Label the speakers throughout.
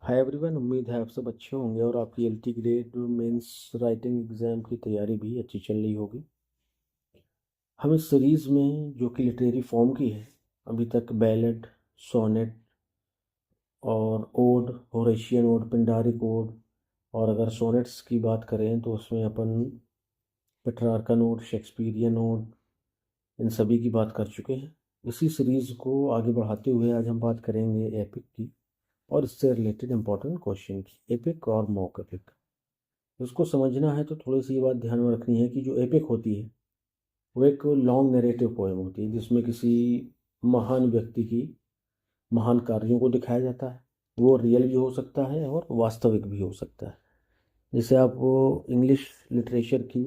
Speaker 1: Hi everyone, उम्मीद है आप सब अच्छे होंगे और आपकी LT grade mains writing exam की तैयारी भी अच्छी चल रही होगी। हम इस सीरीज़ में जो कि लिटरेरी फॉर्म की है, अभी तक बैलेड, सोनेट और ode, Horatian ode, Pindaric ode, और अगर सोनेट्स की बात करें तो उसमें अपन पेट्रार्कन ओड, शेक्सपियरियन ओड, इन सभी की बात कर चुके हैं। इसी सीरीज़ को आगे बढ़ाते हुए आज हम बात करेंगे एपिक की और इससे रिलेटेड इम्पोर्टेंट क्वेश्चन की। एपिक और मॉक एपिक, उसको समझना है तो थोड़ी सी ये बात ध्यान में रखनी है कि जो एपिक होती है वो एक लॉन्ग नैरेटिव पोएम होती है जिसमें किसी महान व्यक्ति की महान कार्यों को दिखाया जाता है। वो रियल भी हो सकता है और वास्तविक भी हो सकता है। जैसे आप वो इंग्लिश लिटरेचर की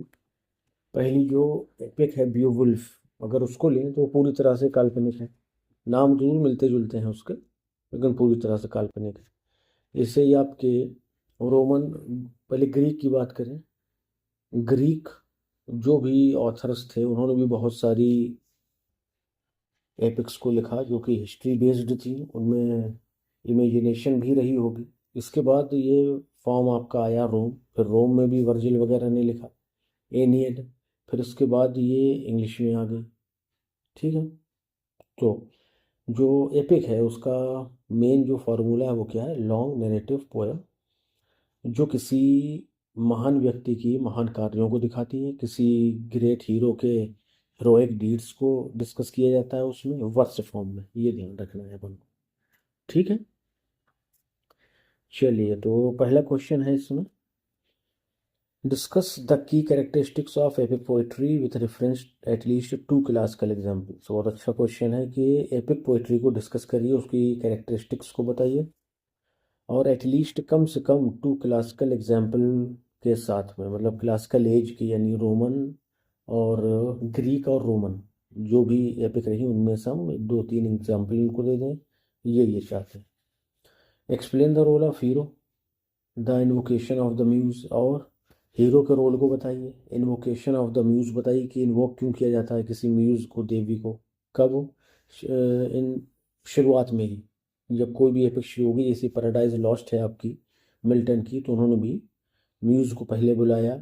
Speaker 1: पहली जो एपिक है बियोवुल्फ, अगर उसको लें तो वो पूरी तरह से काल्पनिक है। नाम जरूर मिलते जुलते हैं उसके, लेकिन पूरी तरह से काल्पनिक है। जैसे ही आपके रोमन, पहले ग्रीक की बात करें, ग्रीक जो भी ऑथर्स थे उन्होंने भी बहुत सारी एपिक्स को लिखा जो कि हिस्ट्री बेस्ड थी, उनमें इमेजिनेशन भी रही होगी। इसके बाद ये फॉर्म आपका आया रोम, फिर रोम में भी वर्जिल वगैरह ने लिखा एनियड, फिर उसके बाद ये इंग्लिश में आ गई। ठीक है, तो जो एपिक है उसका मेन जो फार्मूला है वो क्या है? लॉन्ग नैरेटिव पोएम जो किसी महान व्यक्ति की महान कार्यों को दिखाती है, किसी ग्रेट हीरो के हीरोइक डीड्स को डिस्कस किया जाता है उसमें वर्स फॉर्म में। ये ध्यान रखना है अपन को। ठीक है, चलिए तो पहला क्वेश्चन है इसमें, discuss the key characteristics of epic poetry with reference at least to classical examples. और अच्छा क्वेश्चन है कि एपिक पोइट्री को डिस्कस करिए, उसकी कैरेक्टरिस्टिक्स को बताइए और एटलीस्ट कम से कम टू क्लासिकल एग्जाम्पल के साथ में, मतलब क्लासिकल एज की यानी रोमन और ग्रीक और रोमन जो भी एपिक रही उनमें से हम दो तीन एग्जाम्पल इनको दे दें। ये चाहते हैं। Explain the role of hero, the invocation of the muse. और हीरो के रोल को बताइए, इन्वोकेशन ऑफ द म्यूज बताइए कि इन्वोक क्यों किया जाता है किसी म्यूज को, देवी को। कब? इन शुरुआत में ही, जब कोई भी एपिक शुरू होगी, जैसे पैराडाइज लॉस्ट है आपकी मिल्टन की, तो उन्होंने भी म्यूज को पहले बुलाया,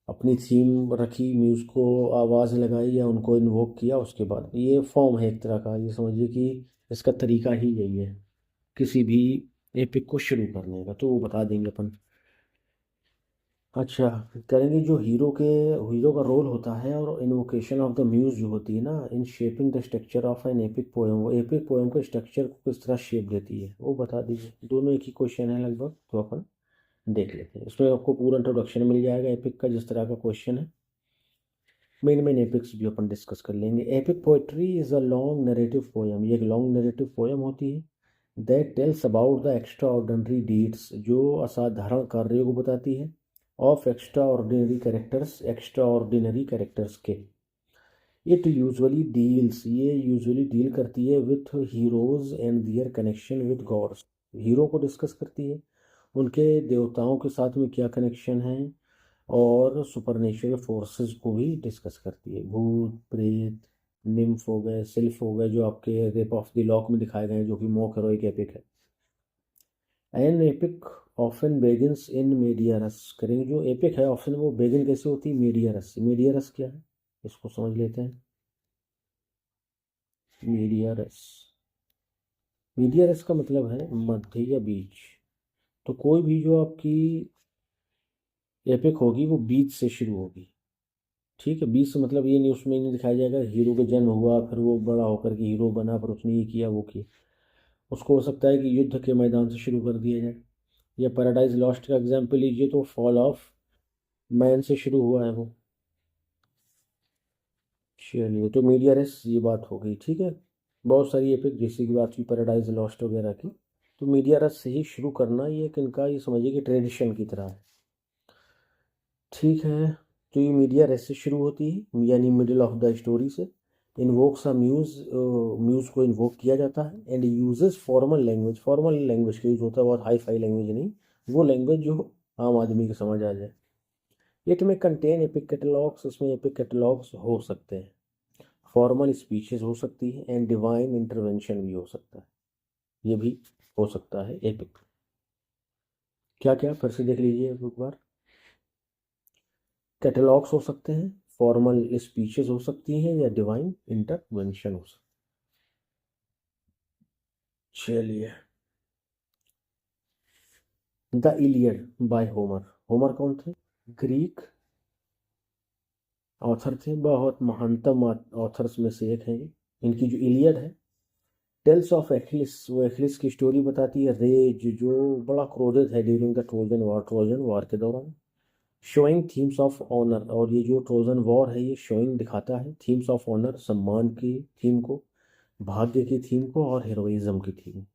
Speaker 1: अपनी थीम रखी, म्यूज को आवाज़ लगाई या उनको इन्वोक किया। उसके बाद ये फॉर्म है एक तरह का, ये समझिए कि इसका तरीका ही यही है किसी भी एपिक को शुरू करने का, तो वो बता देंगे अपन। अच्छा, करेंगे जो हीरो का रोल होता है और इन्वोकेशन ऑफ द म्यूज जो होती है ना, in shaping the structure of an epic poem. वो एपिक पोएम के स्ट्रक्चर को किस तरह शेप देती है वो बता दीजिए। दोनों एक ही क्वेश्चन है लगभग, तो अपन देख लेते हैं। इसमें आपको पूरा इंट्रोडक्शन मिल जाएगा एपिक का, जिस तरह का क्वेश्चन है। मेन एपिक्स भी अपन डिस्कस कर लेंगे। Epic poetry is a long narrative poem, ये एक लॉन्ग नरेटिव पोएम होती है that tells about the extra ordinary deeds, जो असाधारण कार्यों को बताती है, ऑफ एक्स्ट्रा ऑर्डिनरी कैरेक्टर्स के। ये यूजुअली डील करती है with heroes and their connection with gods. Hero को डिस्कस करती है, उनके देवताओं के साथ में क्या कनेक्शन है, और सुपरनेचुरल फोर्सेस को भी डिस्कस करती है। भूत प्रेत, निम्फ हो गए, सिल्फ हो गए, जो आपके रेप ऑफ द लॉक में दिखाए गए हैं, जो कि मोक हेरोइक एपिक है। An epic often Begins in media रस। करेंगे जो एपिक है ऑफन वो बेगिन कैसे होती है? मीडिया रस। मीडिया रस क्या है इसको समझ लेते हैं। मीडिया रस, मीडिया रस का मतलब है मध्य या बीच। तो कोई भी जो आपकी एपिक होगी वो बीच से शुरू होगी। ठीक है, बीच से मतलब ये नहीं, उसमें नहीं दिखाया जाएगा हीरो का जन्म हुआ फिर वो बड़ा होकर के हीरो बना फिर उसने ये किया वो किया। उसको हो सकता है कि युद्ध के मैदान से शुरू कर दिया जाए, या पैराडाइज लॉस्ट का एग्जाम्पल लीजिए तो फॉल ऑफ मैन से शुरू हुआ है वो। चलिए, तो मीडिया रेस ये बात हो गई। ठीक है, बहुत सारी एपिक जैसे की बात हुई पैराडाइज लॉस्ट वगैरह की, तो मीडिया रेस से ही शुरू करना ये एक इनका, ये समझिए कि ट्रेडिशन की तरह है। ठीक है, तो ये मीडिया रेस से शुरू होती है यानी मिडिल ऑफ द स्टोरी से। इन्वोक्स अ म्यूज, म्यूज को इन्वोक किया जाता है। And uses formal language, formal language का यूज होता है, बहुत हाई फाई लैंग्वेज नहीं, वो लैंग्वेज जो आम आदमी को समझ आ जाए। इट में कंटेन एपिक कैटलॉग्स, उसमें एपिक कैटलॉग्स हो सकते हैं, फॉर्मल स्पीचेस हो सकती है, एंड डिवाइन इंटरवेंशन भी हो सकता है, ये भी हो सकता है एपिक। क्या क्या फिर से देख लीजिए एक बार। कैटलॉग्स हो सकते हैं, फॉर्मल स्पीचेस हो सकती हैं, या डिवाइन इंटरवेंशन हो सकती। चलिए, the Iliad by Homer. Homer कौन थे? ग्रीक ऑथर थे, बहुत महानतम ऑथर्स में से एक हैं ये। इनकी जो इलियड है, टेल्स ऑफ एखिलिस, वो एखिलिस की स्टोरी बताती है, रेज जो बड़ा क्रोधित है ड्यूरिंग द ट्रोजन वॉर के दौरान। शोइंग थीम्स ऑफ ऑनर, और ये जो ट्रोजन वॉर है ये शोइंग दिखाता है थीम्स ऑफ ऑनर, सम्मान की थीम को, भाग्य की थीम को, और हीरोइज्म की थीम।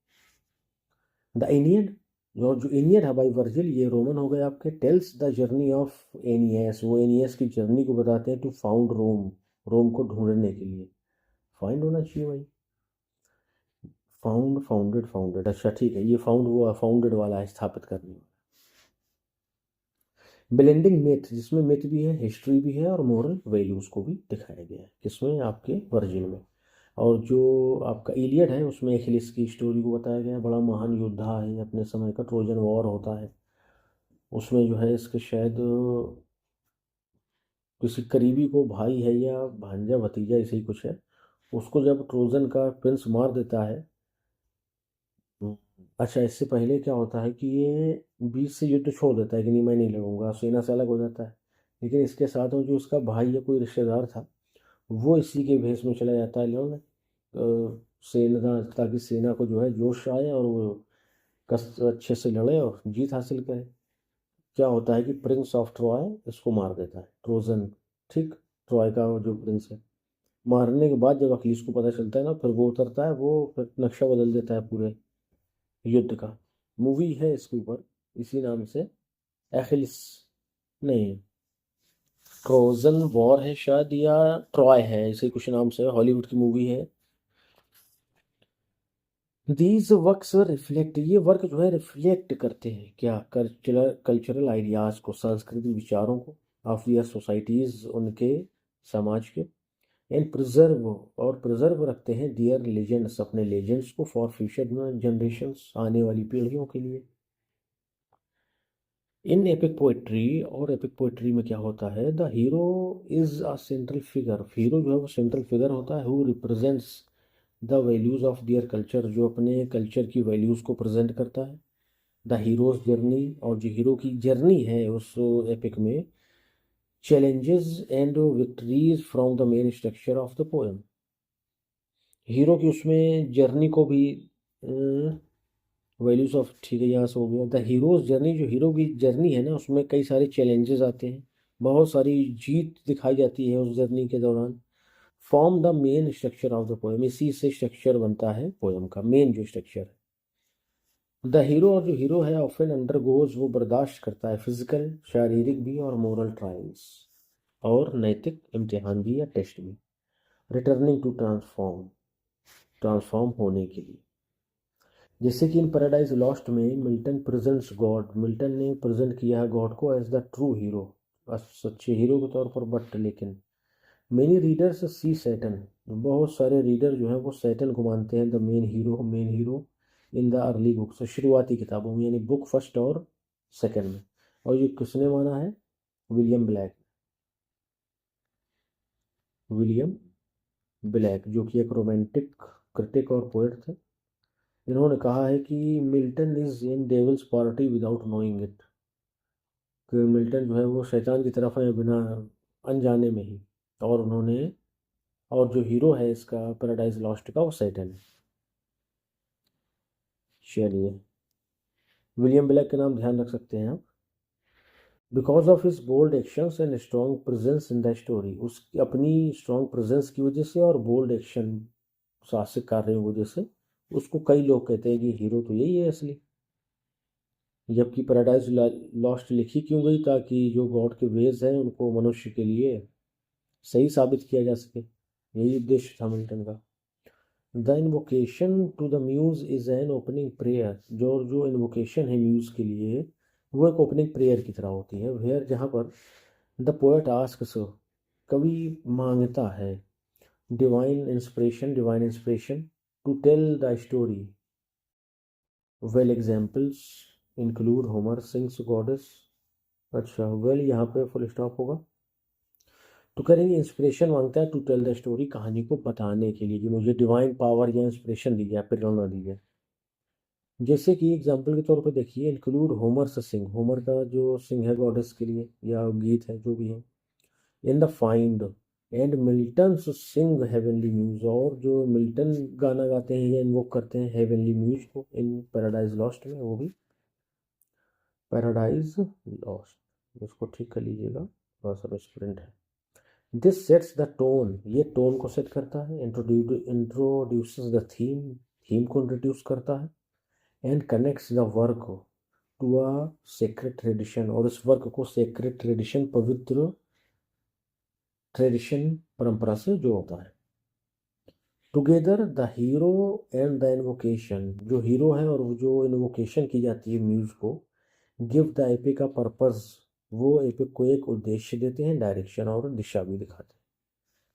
Speaker 1: द एनियड, जो एनियड है बाई वर्जिल, ये रोमन हो गए आपके। टेल्स द जर्नी ऑफ एनियस, वो एनियस की जर्नी को बताते हैं, टू फाउंड रोम, रोम को ढूंढने के लिए। फाइंड होना चाहिए भाई, फाउंडेड, अच्छा ठीक है, ये फाउंड हुआ, फाउंडेड वाला है, स्थापित करने वाला। ब्लेंडिंग मिथ, जिसमें मिथ भी है, हिस्ट्री भी है, और मोरल वैल्यूज़ को भी दिखाया गया है, किसमें? आपके वर्जिल में। और जो आपका इलियड है उसमें एखिलिस की स्टोरी को बताया गया है, बड़ा महान योद्धा है अपने समय का, ट्रोजन वॉर होता है उसमें, जो है इसके शायद किसी करीबी को भाई है या भांजा भतीजा ऐसे ही कुछ है, उसको जब ट्रोजन का प्रिंस मार देता है। हम्म, अच्छा, इससे पहले क्या होता है कि ये बीच से युद्ध छोड़ देता है कि नहीं मैं नहीं लड़ूंगा, सेना से अलग हो जाता है। लेकिन इसके साथ में जो उसका भाई या कोई रिश्तेदार था, वो इसी के भेष में चला जाता है लड़ने, सेना, ताकि सेना को जो है जोश आए और वो कस अच्छे से लड़े और जीत हासिल करे। क्या होता है कि प्रिंस ऑफ ट्रॉय इसको मार देता है, ट्रोजन, ठीक, ट्रॉय का वो जो प्रिंस है। मारने के बाद जब अखिलीस को पता चलता है ना, फिर वो उतरता है, वो फिर नक्शा बदल देता है पूरे युद्ध का। मूवी है इसके ऊपर इसी नाम से, एखिलिस, नहीं, ट्रोजन वॉर है शायद, या ट्रॉय है, ऐसे कुछ नाम से, हॉलीवुड की मूवी है। दीज वर्क्स रिफ्लेक्ट, ये वर्क जो है रिफ्लेक्ट करते हैं क्या? कल्चरल आइडियाज़ को, सांस्कृतिक विचारों को, ऑफ दियर सोसाइटीज़, उनके समाज के। एंड प्रिजर्व, और प्रिजर्व रखते हैं दियर लेजेंड्स, अपने लेजेंड्स को, फॉर फ्यूचर जनरेशंस, आने वाली पीढ़ियों के लिए। इन एपिक पोइट्री, और एपिक पोइट्री में क्या होता है, the hero is a central figure, hero जो है वो सेंट्रल फिगर होता है, who represents the values of their culture, जो अपने कल्चर की वैल्यूज़ को प्रेजेंट करता है। द हीरोज जर्नी, और जो हीरो की जर्नी है उस एपिक में, challenges and victories from the main structure of the poem. Hero की उसमें जर्नी को भी, वैल्यूज ऑफ, ठीक है, यहाँ से हो गया। द हीरोज जर्नी, जो हीरो की जर्नी है ना, उसमें कई सारे चैलेंजेस आते हैं, बहुत सारी जीत दिखाई जाती है उस जर्नी के दौरान। Form the main structure of the poem, इसी से स्ट्रक्चर बनता है पोएम का, मेन जो स्ट्रक्चर है। द हीरो, और जो हीरो है, ऑफन अंडर गोज, वो बर्दाश्त करता है फिजिकल, शारीरिक भी, और मोरल ट्रायल्स, और नैतिक इम्तिहान भी या टेस्ट भी। रिटर्निंग टू ट्रांसफॉर्म, ट्रांसफॉर्म होने के लिए। जैसे कि इन पैराडाइज लॉस्ट में मिल्टन प्रेजेंट्स गॉड, मिल्टन ने प्रेजेंट किया है गॉड को एज द ट्रू हीरो, सच्चे हीरो के तौर पर, बट लेकिन मेनी रीडर्स सी सैटन, बहुत सारे रीडर जो हैं वो सैटन को मानते हैं the main hero in the early books, शुरुआती किताबों में, यानी बुक फर्स्ट और सेकंड में। और ये किसने माना है? विलियम ब्लैक, विलियम ब्लैक, जो कि एक रोमांटिक क्रिटिक और पोएट थे। इन्होंने कहा है कि Milton is in devil's party without knowing it, कि मिल्टन जो है वो शैतान की तरफ है बिना अनजाने में ही। और उन्होंने, और जो हीरो है इसका पैराडाइज लॉस्ट का, वो सैटन है। चलिए, विलियम ब्लैक के नाम ध्यान रख सकते हैं आप। Because of his bold actions and strong presence in the story, उसकी अपनी स्ट्रॉन्ग प्रेजेंस की वजह से और बोल्ड एक्शन, साहसिक कार्यों की वजह से, उसको कई लोग कहते हैं कि हीरो तो यही है असली। जबकि पैराडाइज लॉस्ट लिखी क्यों गई? ताकि जो गॉड के वेज हैं उनको मनुष्य के लिए सही साबित किया जा सके, यही उद्देश्य था मिल्टन का। The invocation to the muse is an opening prayer, जो इन्वोकेशन है म्यूज के लिए, वो एक ओपनिंग प्रेयर की तरह होती है, वेयर, जहाँ पर द पोएट आस्क्स, कवि मांगता है, divine inspiration to tell the story, well examples, include Homer sings goddess. अच्छा वेल यहाँ पे फुल स्टॉप होगा। तो करेंगे इंस्पिरेशन मांगता है टू टेल द स्टोरी, कहानी को बताने के लिए कि मुझे डिवाइन पावर या इंस्पिरेशन दी जाए, प्रेरणा दी जाए। जैसे कि एग्जाम्पल के तौर पे देखिए, इंक्लूड होमर से सिंग, होमर का जो सिंग है गॉडेस के लिए या गीत है जो भी है, in the find and Milton sing heavenly muse, और जो मिल्टन गाना गाते हैं या इन्वोक करते हैं हेवनली म्यूज को इन पैराडाइज लॉस्ट में, वो भी पैराडाइज लॉस्ट, उसको ठीक कर लीजिएगा, थोड़ा सा मिसप्रिंट है। दिस सेट्स द टोन, ये टोन को सेट करता है। इंट्रोड्यूसेस द थीम, थीम को इंट्रोड्यूस करता है। And connects the work to a sacred tradition, और इस वर्क को सेक्रेट ट्रेडिशन, पवित्र ट्रेडिशन, परंपरा से जो होता है। Together the hero and the invocation, जो हीरो है और जो इन्वोकेशन की जाती है म्यूज को, गिव द एपिक का पर्पस, वो एपिक को एक उद्देश्य देते हैं, डायरेक्शन और दिशा भी दिखाते हैं।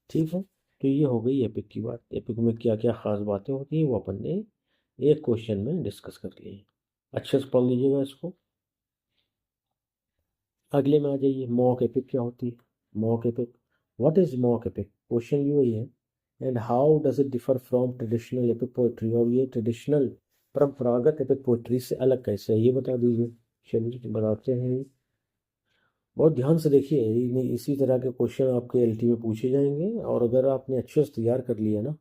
Speaker 1: ठीक है, तो ये हो गई एपिक की बात। एपिक में क्या क्या खास बातें होती हैं वो अपन ने एक क्वेश्चन में डिस्कस कर लिए। अच्छे से पढ़ लीजिएगा इसको। अगले में आ जाइए, मॉक एपिक क्या होती है। Mock epic, what is mock epic, question यही है। And how does it differ from traditional epic poetry, और ये ट्रेडिशनल परंपरागत एपिक पोइट्री से अलग कैसे है ये बता दीजिए। चलिए बताते हैं। बहुत ध्यान से देखिए, इसी तरह के क्वेश्चन आपके एलटी में पूछे जाएंगे, और अगर आपने अच्छे से तैयार कर लिया ना,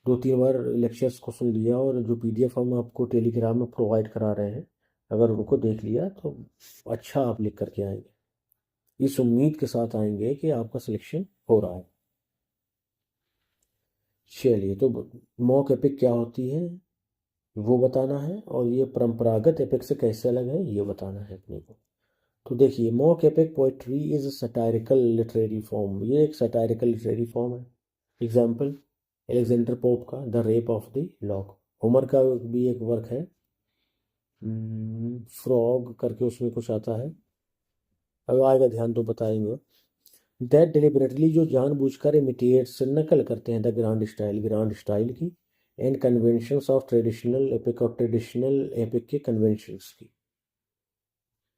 Speaker 1: 2-3 बार लेक्चर्स को सुन लिया, और जो पीडीएफ हम आपको टेलीग्राम में प्रोवाइड करा रहे हैं, अगर उनको देख लिया तो अच्छा आप लिख करके आएंगे। इस उम्मीद के साथ आएंगे कि आपका सिलेक्शन हो रहा है। चलिए, तो मॉक एपिक क्या होती है वो बताना है, और ये परंपरागत एपिक से कैसे अलग है ये बताना है अपने को। तो देखिए, mock epic poetry is satirical literary form, ये एक सटायरिकल लिटरेरी फॉर्म है। एग्जाम्पल, एलेक्जेंडर पोप का the rape of the lock. Homer का भी एक वर्क है, फ्रॉग करके उसमें कुछ आता है, अब आएगा ध्यान तो बताएंगे। दैट डिलिबरेटली, जो जानबूझकर इमिटेट्स, नकल करते हैं, the grand style, grand style की, and conventions of traditional epic, और ट्रेडिशनल एपिक के कन्वेंशंस की,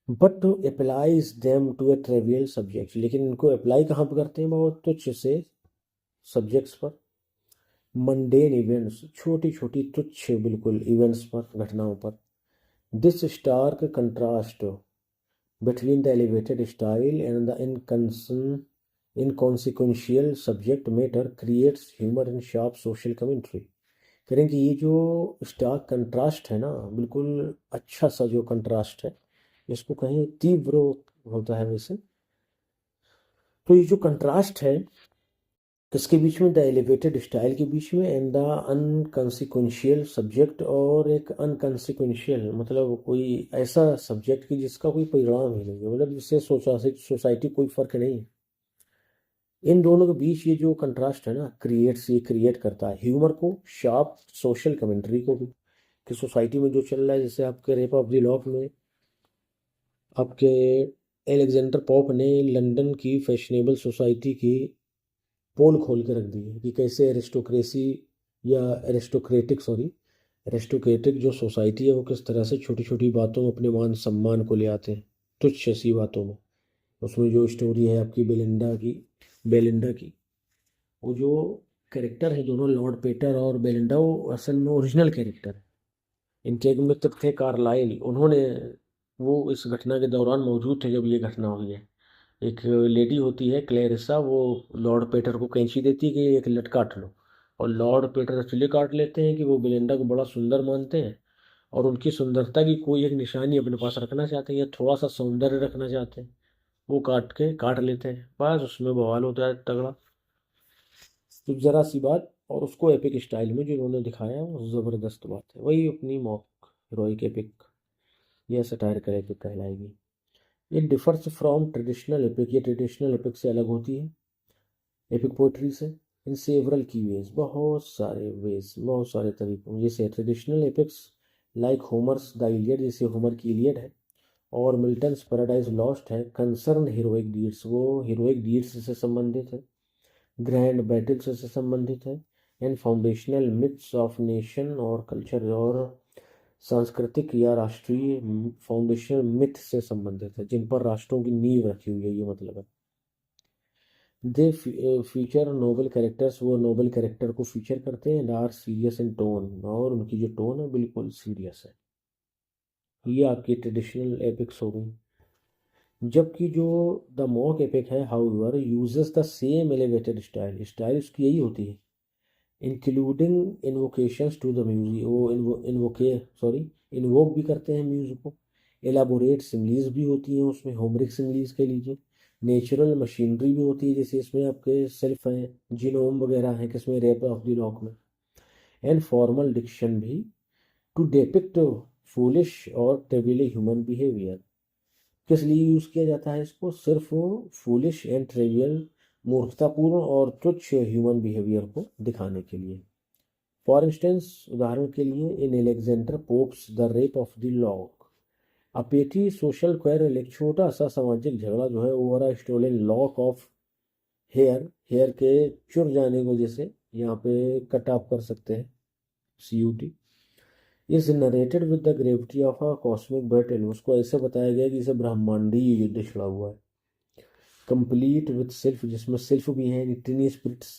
Speaker 1: but to applies them to a trivial subject, लेकिन इनको अप्लाई कहाँ पर करते हैं, बहुत तुच्छ से सब्जेक्ट्स पर। मंडेन इवेंट्स, छोटी छोटी तुच्छ बिल्कुल इवेंट्स पर, घटनाओं पर। This stark contrast between the elevated style and the inconsequential subject matter creates humour and sharp social commentary. करें कि ये जो स्टार्क कंट्रास्ट है ना, बिल्कुल अच्छा सा जो कंट्रास्ट है, इसको कहें तीव्र होता है वैसे। तो ये जो कंट्रास्ट है किसके बीच में, द एलिवेटेड स्टाइल के बीच में, एंड द अनकंसिक्वेंशियल सब्जेक्ट, और एक अनकंसिक्वेंशियल मतलब कोई ऐसा सब्जेक्ट की जिसका कोई परिणाम ही नहीं है, मतलब जिससे सोसाइटी कोई फर्क नहीं है। इन दोनों के बीच ये जो कंट्रास्ट है ना, ये क्रिएट करता है ह्यूमर को, शार्प सोशल कमेंट्री को भी, कि सोसाइटी में जो चल रहा है। जैसे आपके रेप ऑफ द लॉक में आपके एलेक्जेंडर पोप ने लंदन की फैशनेबल सोसाइटी की पोल खोल के रख दी है, कि कैसे एरिस्टोक्रेसी या एरिस्टोक्रेटिक जो सोसाइटी है वो किस तरह से छोटी छोटी बातों में अपने मान सम्मान को ले आते हैं, तुच्छ सी बातों में। उसमें जो स्टोरी है आपकी बेलिंडा की, वो जो कैरेक्टर है दोनों, लॉर्ड पेटर और बेलिंडा, वो असल में ओरिजिनल कैरेक्टर है। इनके एक मित्र थे कार्लाइल, उन्होंने, वो इस घटना के दौरान मौजूद थे जब ये घटना हुई है। एक लेडी होती है क्लेरिसा, वो लॉर्ड पेटर को कैंची देती है कि एक लट काट लो, और लॉर्ड पेटर इसलिए काट लेते हैं कि वो बेलिंडा को बड़ा सुंदर मानते हैं, और उनकी सुंदरता की कोई एक निशानी अपने पास रखना चाहते हैं या थोड़ा सा सौंदर्य रखना चाहते हैं, वो काट लेते हैं, बस उसमें बवाल होता है तगड़ा। तो जरा सी बात, और उसको एपिक स्टाइल में जो उन्होंने दिखाया वो ज़बरदस्त बात है, वही अपनी मॉक हीरोइक एपिक या सटायरिकल एपिक कहलाएगी। ये डिफर्स फ्रॉम ट्रेडिशनल एपिक, ये ट्रेडिशनल एपिक से अलग होती है, एपिक पोइट्री से, इन सेवरल की वेज, बहुत सारे तरीकों। जैसे traditional epics like Homer's the Iliad, जैसे होमर की इलियड है, और मिल्टन्स पैराडाइज लॉस्ट है, कंसर्न हीरोइक डीड्स, वो हीरोइक डीड्स से संबंधित है, ग्रैंड बैटल्स से संबंधित है, and foundational myths of nation और कल्चर, और सांस्कृतिक या राष्ट्रीय फाउंडेशन मिथ से संबंधित है, जिन पर राष्ट्रों की नींव रखी हुई है, ये मतलब है। दे फीचर नोबल कैरेक्टर्स, वो नोबल कैरेक्टर को फीचर करते हैं, and are serious in tone, और उनकी जो टोन है बिल्कुल सीरियस है। ये आपकी ट्रेडिशनल एपिक्स हो गई। जबकि जो द मॉक एपिक है, however, uses the same elevated style, style उसकी यही होती है, इंक्लूडिंग इन्वोकेशंस टू द म्यूजिक, वो इन्वोक भी करते हैं म्यूजिक को, एलाबोरेट सिमलीज भी होती हैं उसमें, होमरिक सिमलीज कह लीजिए, नेचुरल मशीनरी भी होती है, जैसे इसमें आपके सेल्फ हैं, जीनोम वगैरह हैं किसमें, रैप ऑफ द लॉक में, एंड फॉर्मल डिक्शन भी, टू डिपिक्ट फूलिश और ट्रिवियल ह्यूमन बिहेवियर। किस लिए यूज़ किया जाता है इसको, सिर्फ फूलिश एंड ट्रिवियल, मूर्खतापूर्ण और तुच्छ ह्यूमन बिहेवियर को दिखाने के लिए। फॉर इंस्टेंस, उदाहरण के लिए, in Alexander Pope's the rape of the lock, a petty social quarrel, एक छोटा सा सामाजिक झगड़ा जो है, over a stolen lock of hair, hair के चुर जाने को, जैसे यहाँ पे कट ऑफ कर सकते हैं, CUT, is narrated with the gravity of a cosmic battle, उसको ऐसे बताया गया कि इसे ब्रह्मांडीय युद्ध छिड़ा हुआ है। कंप्लीट विद सेल्फ, जिसमें सेल्फ भी है, tiny spirits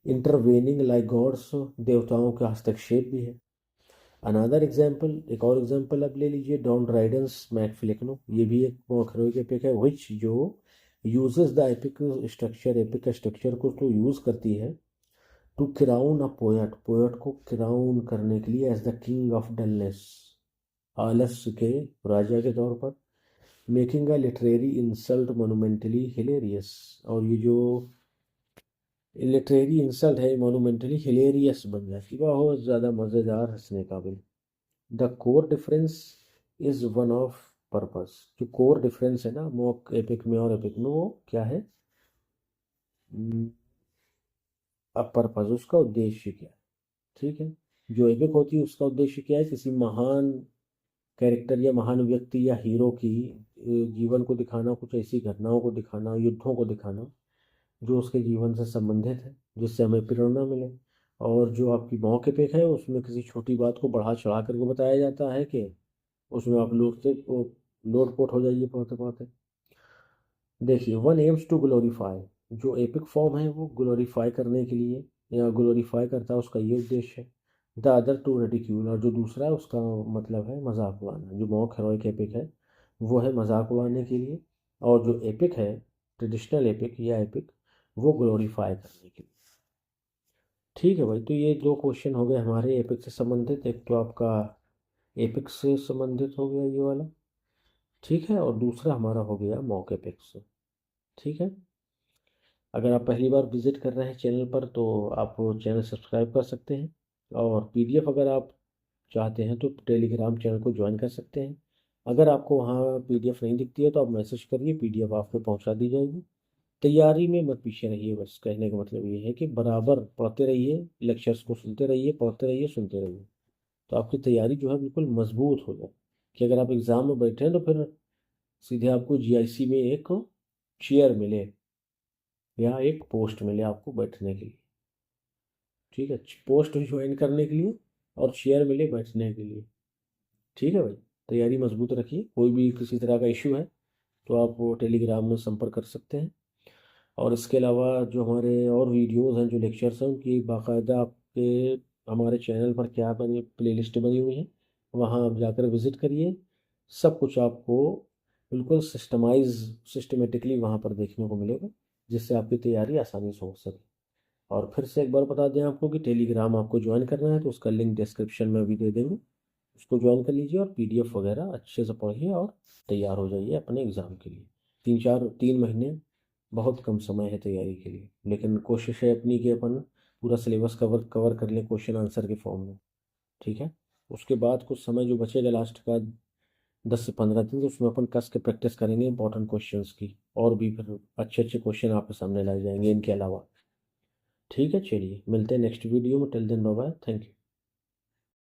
Speaker 1: intervening like gods, देवताओं का हस्तक्षेप भी है। अनदर एग्जाम्पल, एक और एग्जाम्पल अब ले लीजिए, डॉन ड्राइडेंस मैकफिलिकनो, ये भी एक हेरोइक एपिक है, विच जो uses the epic structure, epic structure को तो यूज करती है, to crown a poet, poet को क्राउन करने के लिए, as the king of dullness, आलस के राजा के तौर पर, making a literary insult monumentally hilarious, और ये जो लिटरेरी इंसल्ट है मोनुमेंटली हिलेरियस बन जाती है, बहुत ज़्यादा मज़ेदार, हंसने काबिल। The core difference is one of purpose, जो कोर डिफरेंस है ना मॉक एपिक में और एपिक में, वो क्या है, अब पर्पस, उसका उद्देश्य क्या है, ठीक है। जो एपिक होती है उसका उद्देश्य क्या है, किसी महान कैरेक्टर या महान व्यक्ति या हीरो की जीवन को दिखाना, कुछ ऐसी घटनाओं को दिखाना, युद्धों को दिखाना जो उसके जीवन से संबंधित है, जिससे हमें प्रेरणा मिले। और जो आपकी मौके पे है उसमें किसी छोटी बात को बढ़ा चढ़ा करके बताया जाता है कि उसमें आप लोग से लोट पोट हो जाइए पढ़ते पढ़ते। देखिए, वन एम्स टू ग्लोरीफाई, जो एपिक फॉर्म है वो ग्लोरीफाई करने के लिए या ग्लोरीफाई करता है, उसका ये उद्देश्य है। द अदर टू रेडिक्यूल, और जो दूसरा है उसका मतलब है मजाक उड़ाना, जो मॉक हेरोइक एपिक है वो है मजाक उड़ाने के लिए, और जो एपिक है ट्रेडिशनल एपिक या एपिक, वो ग्लोरीफाई करने के लिए। ठीक है भाई, तो ये दो क्वेश्चन हो गए हमारे एपिक से संबंधित, एक तो आपका एपिक से संबंधित हो गया ये वाला, ठीक है, और दूसरा हमारा हो गया मॉक एपिक से। ठीक है, अगर आप पहली बार विजिट कर रहे हैं चैनल पर तो आप चैनल सब्सक्राइब कर सकते हैं, और PDF अगर आप चाहते हैं तो टेलीग्राम चैनल को ज्वाइन कर सकते हैं। अगर आपको वहाँ PDF नहीं दिखती है तो आप मैसेज करिए, PDF आपको पहुँचा दी जाएगी। तैयारी में मत पीछे रहिए, बस कहने का मतलब ये है कि बराबर पढ़ते रहिए, लेक्चर्स को सुनते रहिए, पढ़ते रहिए, सुनते रहिए, तो आपकी तैयारी जो है बिल्कुल मजबूत हो जाए, कि अगर आप एग्ज़ाम में बैठे हैं तो फिर सीधे आपको GIC में एक चेयर मिले या एक पोस्ट मिले आपको बैठने के लिए। ठीक है, पोस्ट ज्वाइन करने के लिए और चेयर मिले बैठने के लिए। ठीक है भाई, तैयारी मजबूत रखिए, कोई भी किसी तरह का इशू है तो आप वो टेलीग्राम में संपर्क कर सकते हैं। और इसके अलावा जो हमारे और वीडियोस हैं, जो लेक्चर्स हैं, उनकी बाकायदा आपके हमारे चैनल पर क्या बनी प्लेलिस्ट बनी हुई है, वहाँ आप जाकर विज़िट करिए। सब कुछ आपको बिल्कुल सिस्टमेटिकली वहाँ पर देखने को मिलेगा, जिससे आपकी तैयारी आसानी से हो सके। और फिर से एक बार बता दें आपको कि टेलीग्राम आपको ज्वाइन करना है तो उसका लिंक डिस्क्रिप्शन में भी दे देंगे, उसको ज्वाइन कर लीजिए और PDF वगैरह अच्छे से पढ़िए और तैयार हो जाइए अपने एग्ज़ाम के लिए। 3 महीने बहुत कम समय है तैयारी के लिए, लेकिन कोशिश है अपनी कि अपन पूरा सिलेबस कवर कर लें क्वेश्चन आंसर के फॉर्म में। ठीक है, उसके बाद कुछ समय जो बचेगा लास्ट का 10 से 15 दिन, तो उसमें अपन कस के प्रैक्टिस करेंगे इंपॉर्टेंट क्वेश्चंस की, और भी फिर अच्छे अच्छे क्वेश्चन आपके सामने लाए जाएंगे इनके अलावा। ठीक है, चलिए मिलते हैं नेक्स्ट वीडियो में, till then bye bye, thank you.